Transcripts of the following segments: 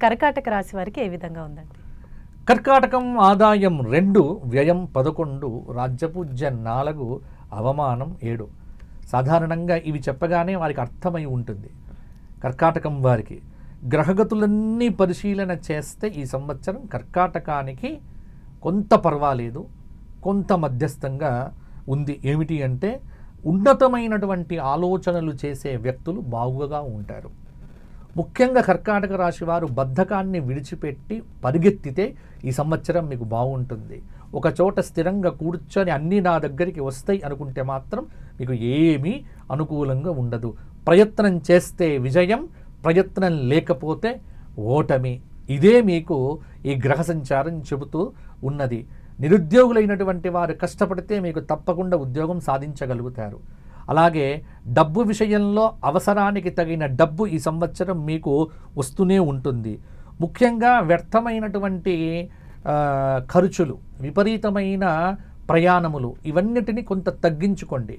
కర్కాటక రాశి వారికి ఏ విధంగా ఉందండి? కర్కాటకం ఆదాయం 2, వ్యయం 11, రాజ్యపూజ్య 4, అవమానం 7. సాధారణంగా ఇవి చెప్పగానే వారికి అర్థమై ఉంటుంది. కర్కాటకం వారికి గ్రహగతులన్నీ పరిశీలన చేస్తే ఈ సంవత్సరం కర్కాటకానికి కొంత పర్వాలేదు, కొంత మధ్యస్థంగా ఉంది. ఏమిటి అంటే ఉన్నతమైనటువంటి ఆలోచనలు చేసే వ్యక్తులు బాగుగా ఉంటారు. ముఖ్యంగా కర్కాటక రాశి వారు బద్ధకాన్ని విడిచిపెట్టి పరిగెత్తితే ఈ సంవత్సరం మీకు బాగుంటుంది. ఒక చోట స్థిరంగా కూర్చొని అన్నీ నా దగ్గరికి వస్తాయి అనుకుంటే మాత్రం మీకు ఏమీ అనుకూలంగా ఉండదు. ప్రయత్నం చేస్తే విజయం, ప్రయత్నం లేకపోతే ఓటమి. ఇదే మీకు ఈ గ్రహ సంచారం చెబుతూ ఉన్నది. నిరుద్యోగులైనటువంటి వారు కష్టపడితే మీకు తప్పకుండా ఉద్యోగం సాధించగలుగుతారు. అలాగే డబ్బు విషయంలో అవసరానికి తగిన డబ్బు ఈ సంవత్సరం మీకు వస్తూనే ఉంటుంది. ముఖ్యంగా వ్యర్థమైనటువంటి ఖర్చులు, విపరీతమైన ప్రయాణములు ఇవన్నిటిని కొంత తగ్గించుకోండి.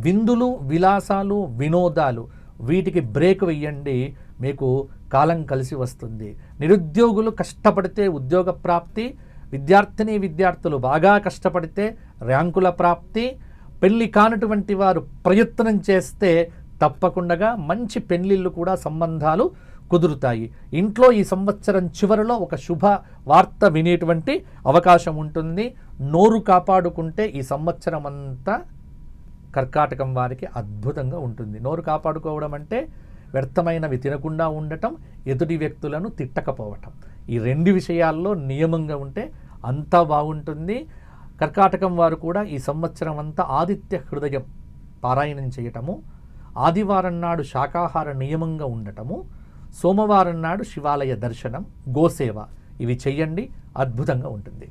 విందులు, విలాసాలు, వినోదాలు వీటికి బ్రేక్ వేయండి. మీకు కాలం కలిసి వస్తుంది. నిరుద్యోగులు కష్టపడితే ఉద్యోగ ప్రాప్తి, విద్యార్థులు బాగా కష్టపడితే ర్యాంకుల ప్రాప్తి, పెళ్లి కానటువంటి వారు ప్రయత్నం చేస్తే తప్పకుండా మంచి పెళ్లిళ్ళు కూడా సంబంధాలు కుదురుతాయి. ఇంట్లో ఈ సంవత్సరం చివరిలో ఒక శుభ వార్త వినేటువంటి అవకాశం ఉంటుంది. నోరు కాపాడుకుంటే ఈ సంవత్సరం అంతా కర్కాటకం వారికి అద్భుతంగా ఉంటుంది. నోరు కాపాడుకోవడం అంటే వ్యర్థమైనవి తినకుండా ఉండటం, ఎదుటి వ్యక్తులను తిట్టకపోవటం. ఈ 2 విషయాల్లో నియమంగా ఉంటే అంతా బాగుంటుంది. కర్కాటకం వారు కూడా ఈ సంవత్సరం అంతా ఆదిత్య హృదయం పారాయణం చేయటము, ఆదివారం నాడు శాకాహార నియమంగా ఉండటము, సోమవారం నాడు శివాలయ దర్శనం, గోసేవ ఇవి చెయ్యండి. అద్భుతంగా ఉంటుంది.